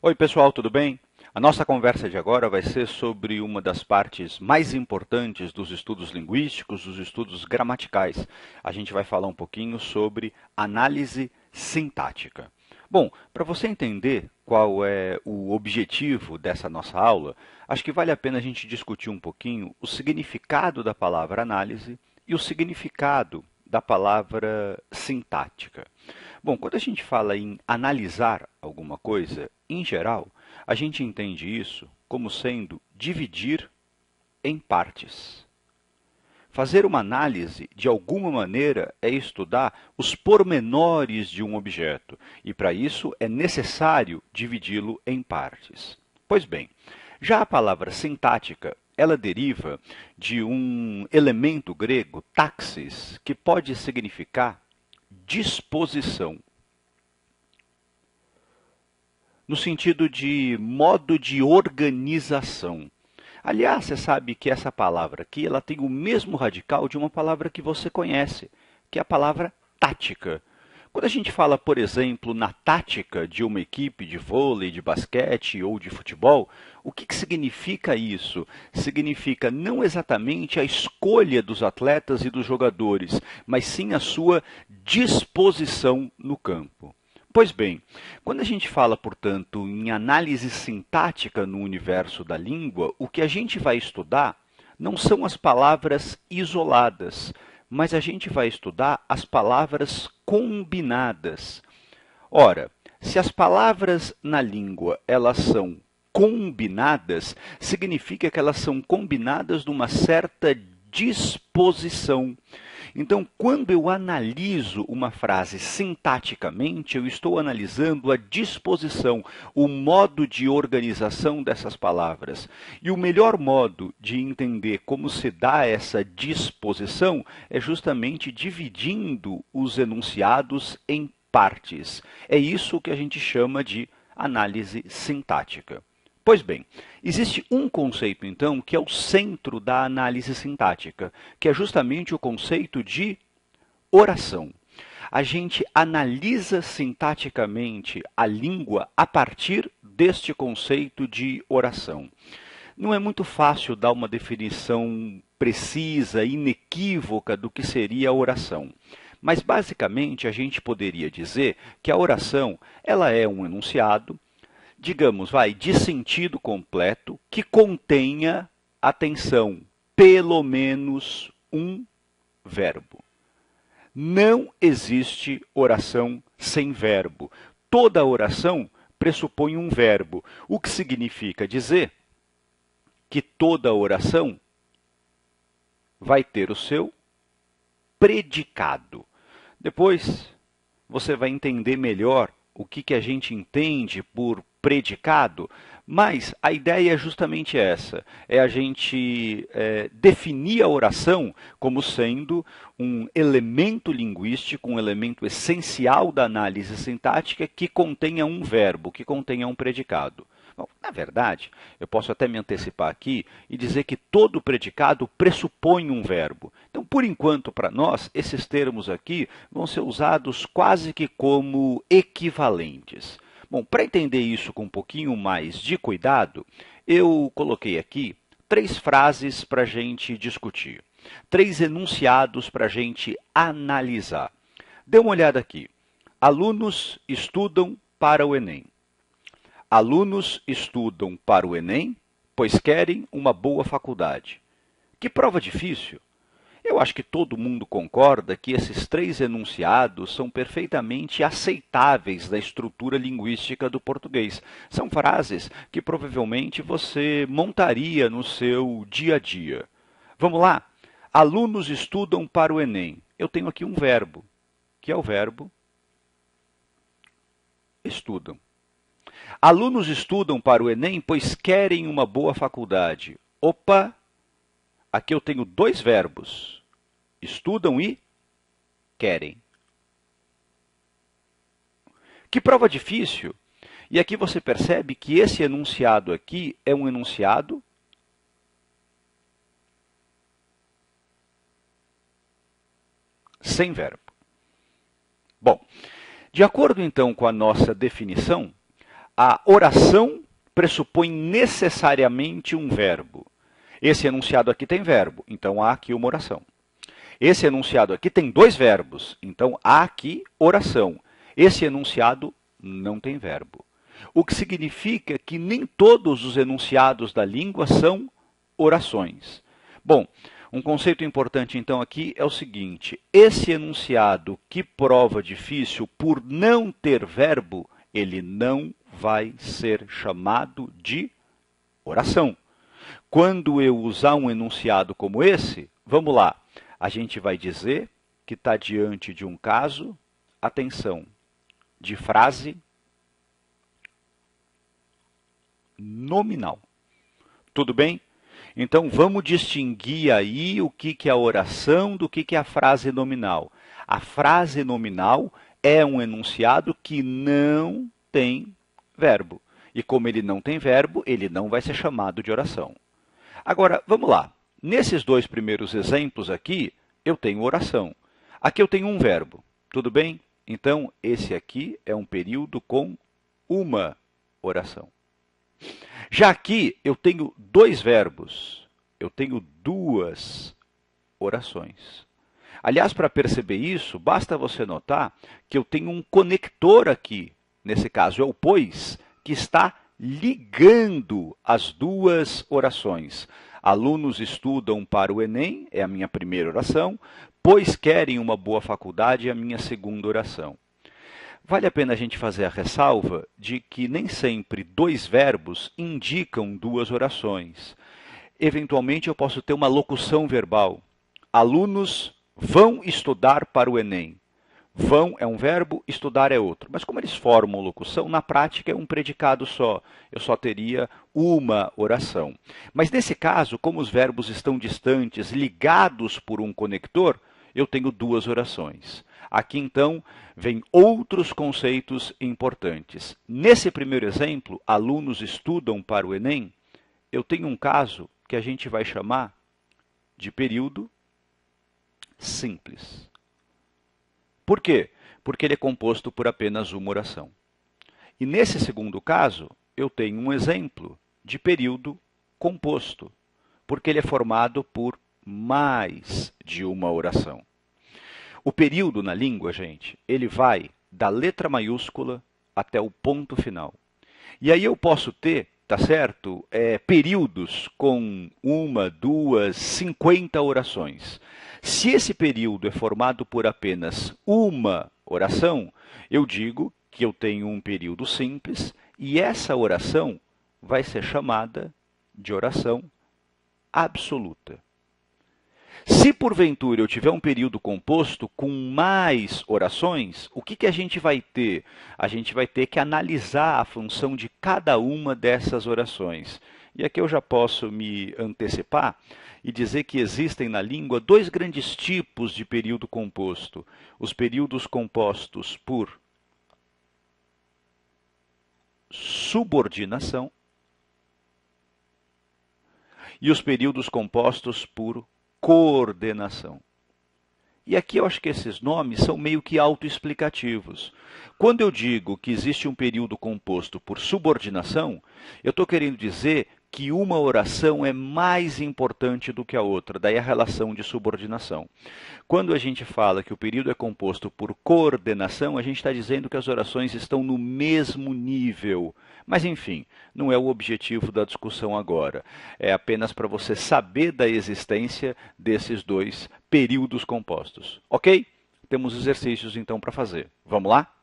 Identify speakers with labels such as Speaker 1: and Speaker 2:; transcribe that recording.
Speaker 1: Oi, pessoal, tudo bem? A nossa conversa de agora vai ser sobre uma das partes mais importantes dos estudos linguísticos, dos estudos gramaticais. A gente vai falar um pouquinho sobre análise sintática. Bom, para você entender qual é o objetivo dessa nossa aula, acho que vale a pena a gente discutir um pouquinho o significado da palavra análise e o significado da palavra sintática. Bom, quando a gente fala em analisar alguma coisa, em geral, a gente entende isso como sendo dividir em partes. Fazer uma análise, de alguma maneira, é estudar os pormenores de um objeto, e para isso é necessário dividi-lo em partes. Pois bem, já a palavra sintática, ela deriva de um elemento grego, taxis, que pode significar disposição, no sentido de modo de organização. Aliás, você sabe que essa palavra aqui, ela tem o mesmo radical de uma palavra que você conhece, que é a palavra tática. Quando a gente fala, por exemplo, na tática de uma equipe de vôlei, de basquete ou de futebol, o que significa isso? Significa não exatamente a escolha dos atletas e dos jogadores, mas sim a sua disposição no campo. Pois bem, quando a gente fala, portanto, em análise sintática no universo da língua, o que a gente vai estudar não são as palavras isoladas, mas a gente vai estudar as palavras combinadas. Ora, se as palavras na língua elas são combinadas, significa que elas são combinadas numa certa disposição. Então, quando eu analiso uma frase sintaticamente, eu estou analisando a disposição, o modo de organização dessas palavras. E o melhor modo de entender como se dá essa disposição é justamente dividindo os enunciados em partes. É isso que a gente chama de análise sintática. Pois bem, existe um conceito, então, que é o centro da análise sintática, que é justamente o conceito de oração. A gente analisa sintaticamente a língua a partir deste conceito de oração. Não é muito fácil dar uma definição precisa, inequívoca do que seria a oração. Mas, basicamente, a gente poderia dizer que a oração ela é um enunciado, digamos, de sentido completo, que contenha, atenção, pelo menos um verbo. Não existe oração sem verbo. Toda oração pressupõe um verbo, o que significa dizer que toda oração vai ter o seu predicado. Depois você vai entender melhor o que a gente entende por predicado, mas a ideia é justamente essa, é a gente definir a oração como sendo um elemento linguístico, um elemento essencial da análise sintática que contenha um verbo, que contenha um predicado. Bom, na verdade, eu posso até me antecipar aqui e dizer que todo predicado pressupõe um verbo. Então, por enquanto, para nós, esses termos aqui vão ser usados quase que como equivalentes. Bom, para entender isso com um pouquinho mais de cuidado, eu coloquei aqui 3 frases para a gente discutir, 3 enunciados para a gente analisar. Dê uma olhada aqui. Alunos estudam para o Enem. Alunos estudam para o Enem, pois querem uma boa faculdade. Que prova difícil! Eu acho que todo mundo concorda que esses 3 enunciados são perfeitamente aceitáveis da estrutura linguística do português. São frases que provavelmente você montaria no seu dia a dia. Vamos lá? Alunos estudam para o Enem. Eu tenho aqui um verbo, que é o verbo estudam. Alunos estudam para o Enem, pois querem uma boa faculdade. Opa! Aqui eu tenho 2 verbos. Estudam e querem. Que prova difícil! E aqui você percebe que esse enunciado aqui é um enunciado sem verbo. Bom, de acordo então com a nossa definição, a oração pressupõe necessariamente um verbo. Esse enunciado aqui tem verbo, então há aqui uma oração. Esse enunciado aqui tem dois verbos, então há aqui oração. Esse enunciado não tem verbo. O que significa que nem todos os enunciados da língua são orações. Bom, um conceito importante então aqui é o seguinte: esse enunciado que prova difícil por não ter verbo, ele não vai ser chamado de oração. Quando eu usar um enunciado como esse, vamos lá, a gente vai dizer que está diante de um caso, atenção, de frase nominal. Tudo bem? Então, vamos distinguir aí o que é a oração do que é a frase nominal. A frase nominal é um enunciado que não tem verbo. E como ele não tem verbo, ele não vai ser chamado de oração. Agora, vamos lá. Nesses dois primeiros exemplos aqui, eu tenho oração. Aqui eu tenho um verbo. Tudo bem? Então, esse aqui é um período com uma oração. Já aqui, eu tenho dois verbos. Eu tenho duas orações. Aliás, para perceber isso, basta você notar que eu tenho um conector aqui. Nesse caso, é o pois, que está ligando as duas orações. Alunos estudam para o Enem, é a minha primeira oração, pois querem uma boa faculdade, é a minha segunda oração. Vale a pena a gente fazer a ressalva de que nem sempre dois verbos indicam duas orações. Eventualmente eu posso ter uma locução verbal. Alunos vão estudar para o Enem. Vão é um verbo, estudar é outro. Mas como eles formam locução, na prática é um predicado só. Eu só teria uma oração. Mas nesse caso, como os verbos estão distantes, ligados por um conector, eu tenho duas orações. Aqui, então, vem outros conceitos importantes. Nesse primeiro exemplo, alunos estudam para o Enem, eu tenho um caso que a gente vai chamar de período simples. Por quê? Porque ele é composto por apenas uma oração. E nesse segundo caso, eu tenho um exemplo de período composto, porque ele é formado por mais de uma oração. O período na língua, gente, ele vai da letra maiúscula até o ponto final. E aí eu posso ter, tá certo, períodos com uma, duas, 50 orações. Se esse período é formado por apenas uma oração, eu digo que eu tenho um período simples e essa oração vai ser chamada de oração absoluta. Se porventura eu tiver um período composto com mais orações, o que a gente vai ter? A gente vai ter que analisar a função de cada uma dessas orações. E aqui eu já posso me antecipar e dizer que existem na língua dois grandes tipos de período composto. Os períodos compostos por subordinação e os períodos compostos por coordenação. E aqui eu acho que esses nomes são meio que autoexplicativos. Quando eu digo que existe um período composto por subordinação, eu estou querendo dizer que uma oração é mais importante do que a outra, daí a relação de subordinação. Quando a gente fala que o período é composto por coordenação, a gente está dizendo que as orações estão no mesmo nível. Mas, enfim, não é o objetivo da discussão agora. É apenas para você saber da existência desses dois períodos compostos. Ok? Temos exercícios, então, para fazer. Vamos lá?